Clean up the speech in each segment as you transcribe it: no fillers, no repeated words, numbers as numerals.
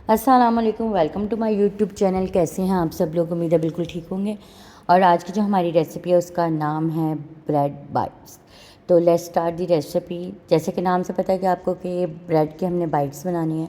अस्सलाम वालेकुम, welcome to my YouTube channel. कैसे हैं आप सब लोग? उम्मीद है बिल्कुल ठीक होंगे। और आज की जो हमारी रेसिपी है उसका नाम है ब्रेड बाइट्स। तो लेट्स स्टार्ट दी रेसिपी। जैसे कि नाम से पता है कि आपको कि ब्रेड की हमने बाइट्स बनानी है,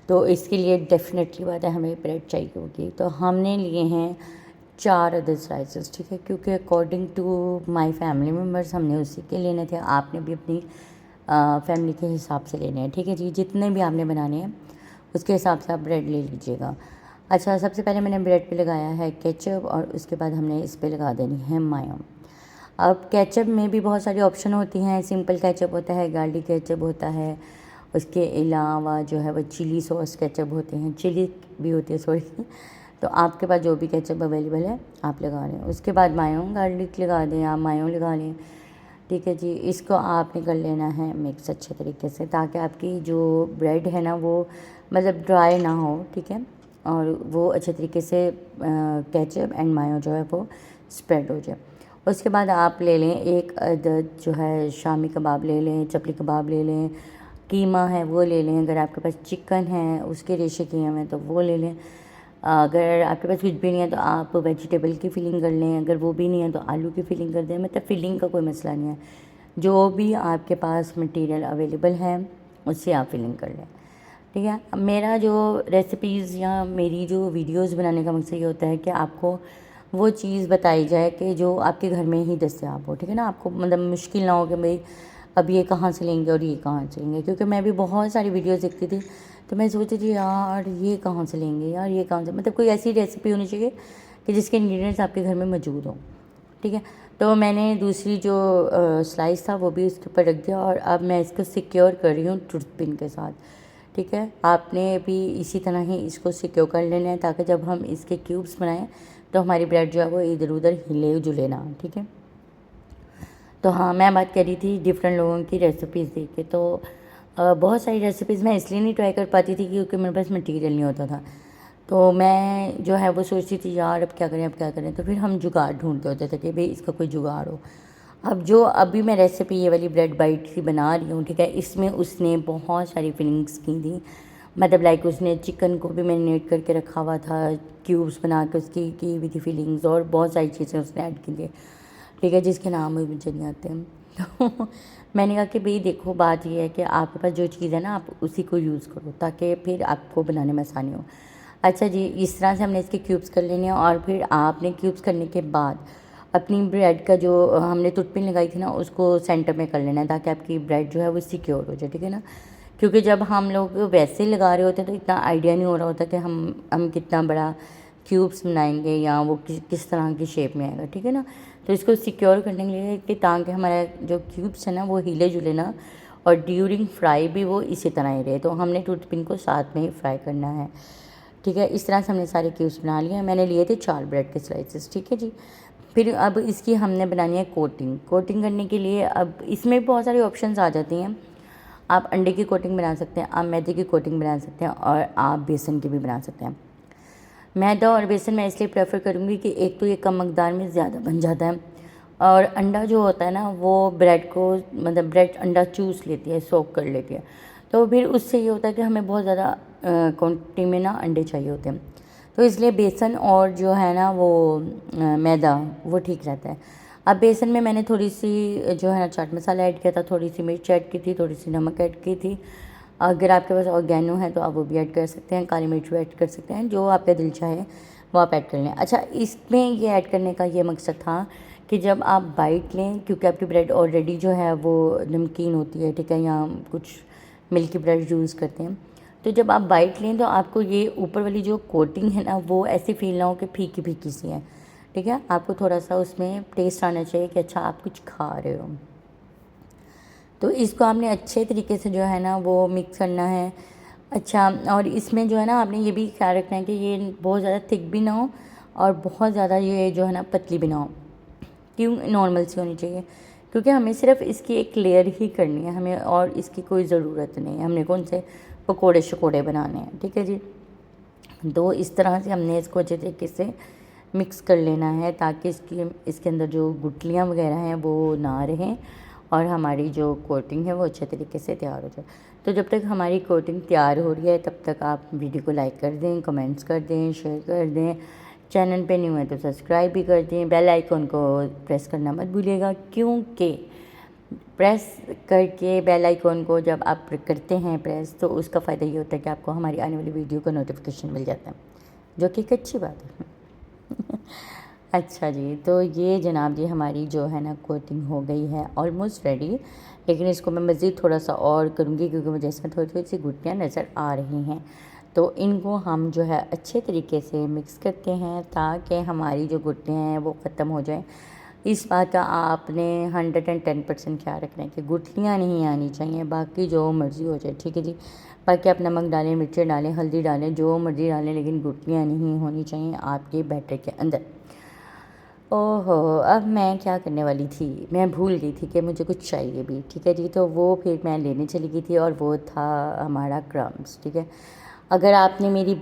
तो इसके लिए डेफिनेटली बात है हमें ब्रेड चाहिए होगी। तो हमने लिए हैं 4 अदर स्लाइसेस, ठीक है, क्योंकि according to my family members हमने उसी के लेने थे। आपने भी अपनी फैमिली के हिसाब से लेने हैं, ठीक है जी। जितने भी आपने बनाने हैं उसके हिसाब से आप ब्रेड ले लीजिएगा। अच्छा, सबसे पहले मैंने ब्रेड पे लगाया है केचप और उसके बाद हमने इस पे लगा देनी है मायो। अब केचप में भी बहुत सारी ऑप्शन होती हैं। सिंपल केचप होता है, गार्लिक केचप होता है, उसके अलावा जो है वो चिली सॉस केचप होते हैं, चिली भी होती है सॉरी। तो आपके पास जो भी केचप अवेलेबल है आप लगा लें। उसके बाद मायो, गार्लिक लगा दें, आप मायो लगा लें, ठीक है जी। इसको आपने कर लेना है मिक्स अच्छे तरीके से, ताकि आपकी जो ब्रेड है ना वो मतलब ड्राई ना हो, ठीक है, और वो अच्छे तरीके से केचप एंड मायो जो है वो स्प्रेड हो जाए। उसके बाद आप ले लें एक अदद जो है शामी कबाब ले लें, चपली कबाब ले लें, कीमा है वो ले लें। अगर आपके पास चिकन है उसके रेशे किए हुए हैं तो वो ले लें। अगर आपके पास कुछ भी नहीं है तो आप वेजिटेबल की फिलिंग कर लें, अगर वो भी नहीं है तो आलू की फिलिंग कर दें। मतलब फिलिंग का कोई मसला नहीं है, जो भी आपके पास मटेरियल अवेलेबल है उससे आप फिलिंग कर लें, ठीक है। अब मेरा जो रेसिपीज़ या मेरी जो वीडियोस बनाने का मकसद ये होता है कि आपको वो चीज़ बताई जाए कि जो आपके घर में ही दस्तयाब हो, ठीक है ना। आपको मतलब मुश्किल ना हो कि भाई अब ये कहाँ से लेंगे और ये कहाँ से लेंगे, क्योंकि मैं भी बहुत सारी वीडियोस देखती थी तो मैं सोचती थी यार ये कहाँ से लेंगे, यार ये कहाँ से, मतलब कोई ऐसी रेसिपी होनी चाहिए कि जिसके इंग्रेडिएंट्स आपके घर में मौजूद हों, ठीक है। तो मैंने दूसरी जो स्लाइस था वो भी उसके ऊपर रख दिया और अब मैं इसको सिक्योर कर रही हूँ टूथपिन के साथ, ठीक है। आपने भी इसी तरह ही इसको सिक्योर कर लेना है ताकि जब हम इसके क्यूब्स बनाएं तो हमारी ब्रेड जो है वो इधर उधर हिले जुले ना, ठीक है। तो हाँ, मैं बात कर रही थी डिफरेंट लोगों की रेसिपीज़ देख के। तो बहुत सारी रेसिपीज़ मैं इसलिए नहीं ट्राई कर पाती थी क्योंकि मेरे पास मटीरियल नहीं होता था। तो मैं जो है वो सोचती थी यार अब क्या करें अब क्या करें, तो फिर हम जुगाड़ ढूंढते होते थे कि भाई इसका कोई जुगाड़ हो। अब जो अभी मैं रेसिपी ये वाली ब्रेड बाइट की बना रही हूँ, ठीक है, इसमें उसने बहुत सारी फिलिंग्स की थी। मतलब लाइक उसने चिकन को भी मैरिनेट करके रखा हुआ था, क्यूब्स बना के उसकी की हुई थी फिलिंग्स, और बहुत सारी चीज़ें उसने ऐड की थी, ठीक है, जिसके नाम भी मुझे नहीं आते हैं। तो मैंने कहा कि भाई देखो बात ये है कि आपके पास जो चीज़ है ना आप उसी को यूज़ करो ताकि फिर आपको बनाने में आसानी हो। अच्छा जी, इस तरह से हमने इसके क्यूब्स कर लेने हैं और फिर आपने क्यूब्स करने के बाद अपनी ब्रेड का जो हमने टूथपिन लगाई थी ना उसको सेंटर में कर लेना है ताकि आपकी ब्रेड जो है वो सिक्योर हो जाए, ठीक है ना। क्योंकि जब हम लोग वैसे लगा रहे होते हैं तो इतना आइडिया नहीं हो रहा होता कि हम कितना बड़ा क्यूब्स बनाएंगे या वो किस तरह की शेप में आएगा, ठीक है ना। तो इसको सिक्योर करने के लिए कि ताकि हमारा जो क्यूब्स है ना वो हिले जुले ना, और ड्यूरिंग फ्राई भी वो इसी तरह ही रहे। तो हमने टूथपिन को साथ में ही फ्राई करना है, ठीक है। इस तरह से हमने सारे क्यूब्स बना लिए हैं। मैंने लिए थे 4 ब्रेड के स्लाइसेस, ठीक है जी। फिर अब इसकी हमने बनानी है कोटिंग। कोटिंग करने के लिए अब इसमें भी बहुत सारी ऑप्शंस आ जाती हैं। आप अंडे की कोटिंग बना सकते हैं, आप मैदे की कोटिंग बना सकते हैं, और आप बेसन की भी बना सकते हैं। मैदा और बेसन मैं इसलिए प्रेफर करूँगी कि एक तो ये कम मकदार में ज़्यादा बन जाता है, और अंडा जो होता है ना वो ब्रेड को मतलब ब्रेड अंडा चूस लेती है, सोक कर लेती है। तो फिर उससे ये होता है कि हमें बहुत ज़्यादा क्वान्टिटी में ना अंडे चाहिए होते हैं। तो इसलिए बेसन और जो है ना वो मैदा वो ठीक रहता है। अब बेसन में मैंने थोड़ी सी जो है ना चाट मसाला ऐड किया था, थोड़ी सी मिर्च ऐड की थी, थोड़ी सी नमक ऐड की थी। अगर आपके पास ऑर्गेनो है तो आप वो भी ऐड कर सकते हैं, काली मिर्च भी ऐड कर सकते हैं, जो आपका दिल चाहे वो आप ऐड कर लें। अच्छा, इसमें ये ऐड करने का ये मकसद था कि जब आप बाइट लें, क्योंकि आपकी ब्रेड ऑलरेडी जो है वो नमकीन होती है, ठीक है, या कुछ मिल्की ब्रेड यूज़ करते हैं, तो जब आप बाइट लें तो आपको ये ऊपर वाली जो कोटिंग है ना वो ऐसी फील ना हो कि फीकी फीकी सी है, ठीक है। आपको थोड़ा सा उसमें टेस्ट आना चाहिए कि अच्छा आप कुछ खा रहे हो। तो इसको आपने अच्छे तरीके से जो है ना वो मिक्स करना है। अच्छा, और इसमें जो है ना आपने ये भी ख्याल रखना है कि ये बहुत ज़्यादा थिक भी ना हो और बहुत ज़्यादा ये जो है ना पतली भी ना हो। क्यों? नॉर्मल सी होनी चाहिए, क्योंकि हमें सिर्फ इसकी एक लेयर ही करनी है, हमें और इसकी कोई ज़रूरत नहीं है। हमने कौन से पकोड़े शकोड़े बनाने हैं, ठीक है जी। तो इस तरह से हमने इसको अच्छे तरीके से मिक्स कर लेना है ताकि इसके अंदर जो गुठलियाँ वगैरह हैं वो ना रहें और हमारी जो कोटिंग है वो अच्छे तरीके से तैयार हो जाए। तो जब तक हमारी कोटिंग तैयार हो रही है तब तक आप वीडियो को लाइक कर दें, कमेंट्स कर दें, शेयर कर दें, चैनल पे न्यू है तो सब्सक्राइब भी कर दें, बेल आइकन को प्रेस करना मत भूलिएगा, क्योंकि प्रेस करके बेल आइकन को जब आप करते हैं प्रेस तो उसका फ़ायदा ये होता है कि आपको हमारी आने वाली वीडियो का नोटिफिकेशन मिल जाता है, जो कि एक अच्छी बात है। अच्छा जी, तो ये जनाब जी हमारी जो है ना कोटिंग हो गई है ऑलमोस्ट रेडी, लेकिन इसको मैं मज़ीद थोड़ा सा और करूँगी क्योंकि मुझे इसमें थोड़ी थोड़ी सी गुठलियाँ नज़र आ रही हैं। तो इनको हम जो है अच्छे तरीके से मिक्स करते हैं ताकि हमारी जो गुठलियाँ हैं वो ख़त्म हो जाएं। इस बात का आपने 110% ख्याल रखना है कि गुठलियाँ नहीं आनी चाहिए, बाकी जो मर्ज़ी हो जाए, ठीक है जी। बाकी आप नमक डालें, मिर्चें डालें, हल्दी डालें, जो मर्ज़ी डालें, लेकिन गुठलियाँ नहीं होनी चाहिए आपके बैटर के अंदर। ओहो, अब मैं क्या करने वाली थी, मैं भूल गई थी कि मुझे कुछ चाहिए भी, ठीक है जी। तो वो फिर मैं लेने चली गई थी और वो था हमारा क्रम्स, ठीक है। अगर आपने मेरी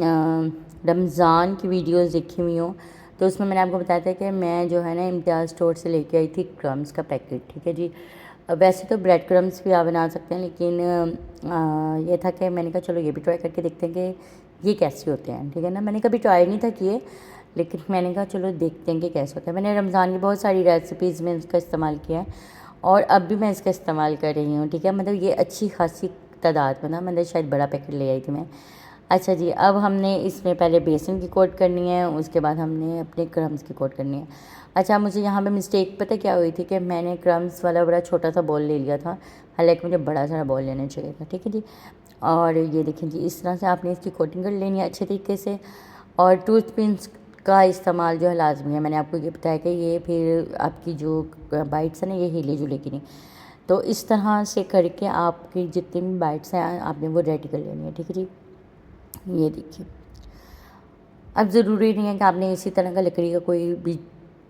रमज़ान की वीडियोस देखी हुई हो तो उसमें मैंने आपको बताया था कि मैं जो है ना इम्तियाज़ स्टोर से लेके आई थी क्रम्स का पैकेट, ठीक है जी। वैसे तो ब्रेड क्रम्स भी आप बना सकते हैं, लेकिन ये था कि मैंने कहा चलो ये भी ट्राई करके देखते हैं कि ये कैसे होते हैं, ठीक है ना। मैंने कभी ट्राई नहीं था किए, लेकिन मैंने कहा चलो देखते हैं कि कैसे होता है। मैंने रमज़ान की बहुत सारी रेसिपीज़ में इसका इस्तेमाल किया है और अब भी मैं इसका इस्तेमाल कर रही हूँ, ठीक है। मतलब ये अच्छी खासी तादाद में ना, मतलब शायद बड़ा पैकेट ले आई थी मैं। अच्छा जी, अब हमने इसमें पहले बेसन की कोट करनी है, उसके बाद हमने अपने क्रम्स की कोट करनी है। अच्छा, मुझे यहाँ पे मिस्टेक पता क्या हुई थी कि मैंने क्रम्स वाला बड़ा छोटा सा बॉल ले लिया था, हालांकि मुझे बड़ा सारा बॉल लेना चाहिए था, ठीक है जी। और ये देखें जी, इस तरह से आपने इसकी कोटिंग कर लेनी है अच्छे तरीके से। और टूथ पिंस का इस्तेमाल जो है लाजमी है। मैंने आपको ये बताया कि ये फिर आपकी जो बाइट्स है ना ये हिले जुलेगी नहीं। तो इस तरह से करके आपकी जितनी भी बाइट्स हैं आपने वो रेडी कर लेनी है, ठीक है जी। ये देखिए, अब ज़रूरी नहीं है कि आपने इसी तरह का लकड़ी का कोई भी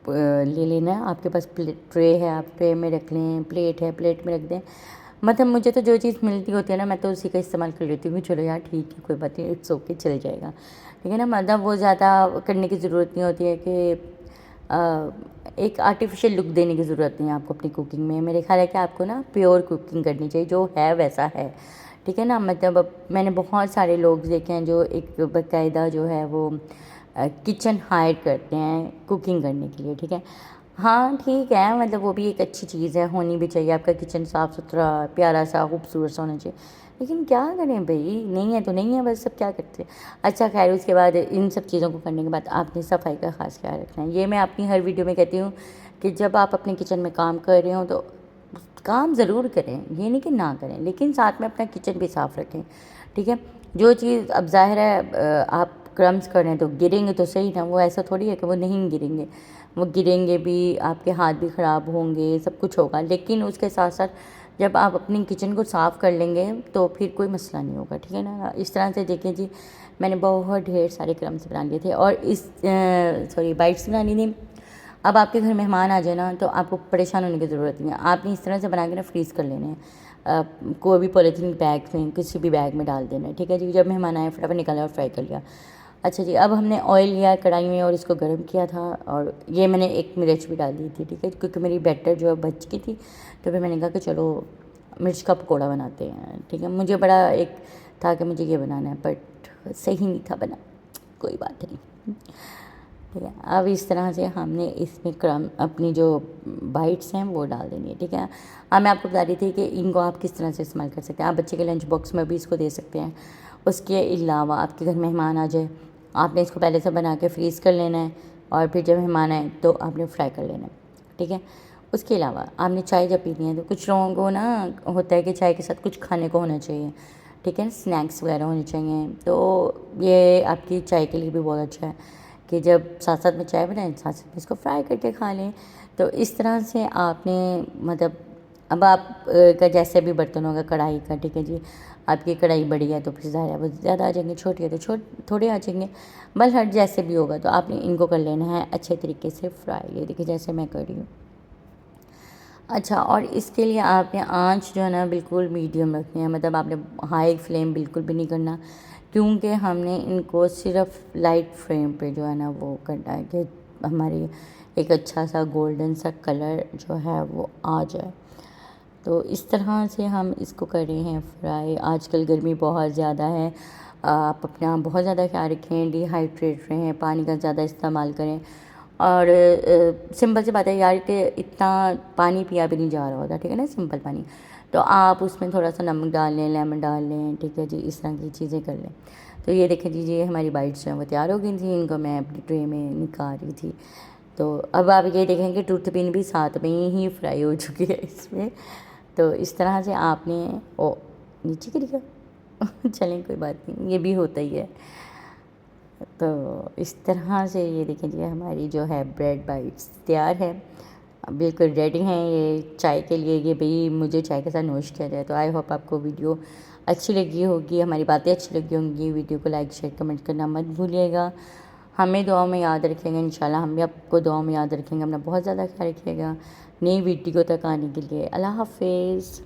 ले लेना है। आपके पास ट्रे है, आप ट्रे में रख लें, प्लेट है प्लेट में रख दें। मतलब मुझे तो जो चीज़ मिलती होती है ना मैं तो उसी का इस्तेमाल कर लेती हूँ। चलो यार ठीक है, कोई बात नहीं, इट्स ओके, चल जाएगा, ठीक है ना। मतलब वो ज़्यादा करने की ज़रूरत नहीं होती है कि एक आर्टिफिशियल लुक देने की ज़रूरत नहीं है आपको अपनी कुकिंग में। मेरे ख्याल है कि आपको ना प्योर कुकिंग करनी चाहिए, जो है वैसा है, ठीक है ना। मतलब अब मैंने बहुत सारे लोग देखे हैं जो एक बाकायदा जो है वो किचन हायर करते हैं कुकिंग करने के लिए, ठीक है। हाँ ठीक है, मतलब वो भी एक अच्छी चीज़ है, होनी भी चाहिए। आपका किचन साफ़ सुथरा प्यारा सा खूबसूरत सा होना चाहिए, लेकिन क्या करें भाई, नहीं है तो नहीं है, बस सब क्या करते हैं। अच्छा खैर, उसके बाद इन सब चीज़ों को करने के बाद आपने सफाई का ख़ास ख्याल रखना है। ये मैं अपनी हर वीडियो में कहती हूँ कि जब आप अपने किचन में काम कर रहे हो तो काम ज़रूर करें, ये नहीं कि ना करें, लेकिन साथ में अपना किचन भी साफ़ रखें, ठीक है। जो चीज़ अब ज़ाहिर है आप क्रम्स कर रहे हैं तो गिरेंगे तो सही ना, वो ऐसा थोड़ी है कि वो नहीं गिरेंगे, वो गिरेंगे भी, आपके हाथ भी ख़राब होंगे, सब कुछ होगा। लेकिन उसके साथ साथ जब आप अपनी किचन को साफ़ कर लेंगे तो फिर कोई मसला नहीं होगा, ठीक है ना। इस तरह से देखें जी, मैंने बहुत ढेर सारे क्रम्स बना लिए थे और इस सॉरी बाइट्स बनानी थी। अब आपके घर मेहमान आ जाए ना तो आपको परेशान होने की ज़रूरत नहीं है। आपने इस तरह से बना के ना फ्रीज़ कर लेने हैं, कोई भी पॉलीथीन बैग में, किसी भी बैग में डाल देना है, ठीक है जी। जब मेहमान आए फटाफट निकाला और फ्राई कर लिया। अच्छा जी, अब हमने ऑयल लिया कढ़ाई में और इसको गर्म किया था और ये मैंने एक मिर्च भी डाल दी थी, ठीक है, क्योंकि मेरी बैटर जो है बच गई थी। तो फिर मैंने कहा कि चलो मिर्च का पकौड़ा बनाते हैं, ठीक है। मुझे बड़ा एक था कि मुझे ये बनाना है, बट सही नहीं था बना, कोई बात नहीं, ठीक है। अब इस तरह से हमने इसमें क्रम अपनी जो बाइट्स हैं वो डाल देनी है, ठीक है। अब मैं आपको बता रही थी कि इनको आप किस तरह से इस्तेमाल कर सकते हैं। आप बच्चे के लंच बॉक्स में भी इसको दे सकते हैं। उसके अलावा आपके घर मेहमान आ जाए, आपने इसको पहले से बना के फ्रीज़ कर लेना है और फिर जब मेहमान आए तो आपने फ्राई कर लेना है, ठीक है। उसके अलावा आपने चाय जब पीनी है तो कुछ लोगों को ना होता है कि चाय के साथ कुछ खाने को होना चाहिए, ठीक है, स्नैक्स वगैरह होने चाहिए। तो ये आपकी चाय के लिए भी बहुत अच्छा है कि जब साथ साथ में चाय बनाएं साथ साथ में इसको फ्राई करके खा लें। तो इस तरह से आपने मतलब अब आप का जैसे भी बर्तन होगा कढ़ाई का, ठीक है जी। आपकी कढ़ाई बड़ी है तो फिर ज़्यादा है वो ज़्यादा आ जाएंगे, छोटी है तो थोड़े आ जाएंगे, बल हट जैसे भी होगा। तो आपने इनको कर लेना है अच्छे तरीके से फ्राई, ये देखिए जैसे मैं कर रही हूँ। अच्छा, और इसके लिए आपने आंच जो है ना बिल्कुल मीडियम रखनी है, मतलब आपने हाई फ्लेम बिल्कुल भी नहीं करना, क्योंकि हमने इनको सिर्फ लाइट फ्लेम पे जो है ना वो करना है कि हमारी एक अच्छा सा गोल्डन सा कलर जो है वो आ जाए। तो इस तरह से हम इसको कर रहे हैं फ्राई। आजकल गर्मी बहुत ज़्यादा है, आप अपना बहुत ज़्यादा ख्याल रखें, डिहाइड्रेट रहें, पानी का ज़्यादा इस्तेमाल करें। और सिंपल सी बात है यार कि इतना पानी पिया भी नहीं जा रहा होता, ठीक है ना, सिंपल पानी। तो आप उसमें थोड़ा सा नमक डाल लें, लेमन डाल लें, ठीक है जी, इस तरह की चीज़ें कर लें। तो ये देख लीजिए हमारी बाइट्स जो हैं वो तैयार हो गई थी, इनको मैं अपनी ट्रे में निकाल रही थी। तो अब आप ये देखेंगे टूथ पिन भी साथ में ही फ्राई हो चुकी है इसमें। तो इस तरह से आपने ओ नीचे गिर गया चलें कोई बात नहीं, ये भी होता ही है। तो इस तरह से ये देखें जी हमारी जो है ब्रेड बाइट्स तैयार है, बिल्कुल रेडी हैं ये चाय के लिए। ये भाई मुझे चाय के साथ नोश किया जाए। तो आई होप आपको वीडियो अच्छी लगी होगी, हमारी बातें अच्छी लगी होंगी। वीडियो को लाइक शेयर कमेंट करना मत भूलिएगा। हमें दुआ में याद रखेंगे, इंशाल्लाह हम भी आपको दुआ में याद रखेंगे। अपना बहुत ज़्यादा ख्याल रखिएगा। नई वीडियो तक आने के लिए अल्लाह हाफिज़।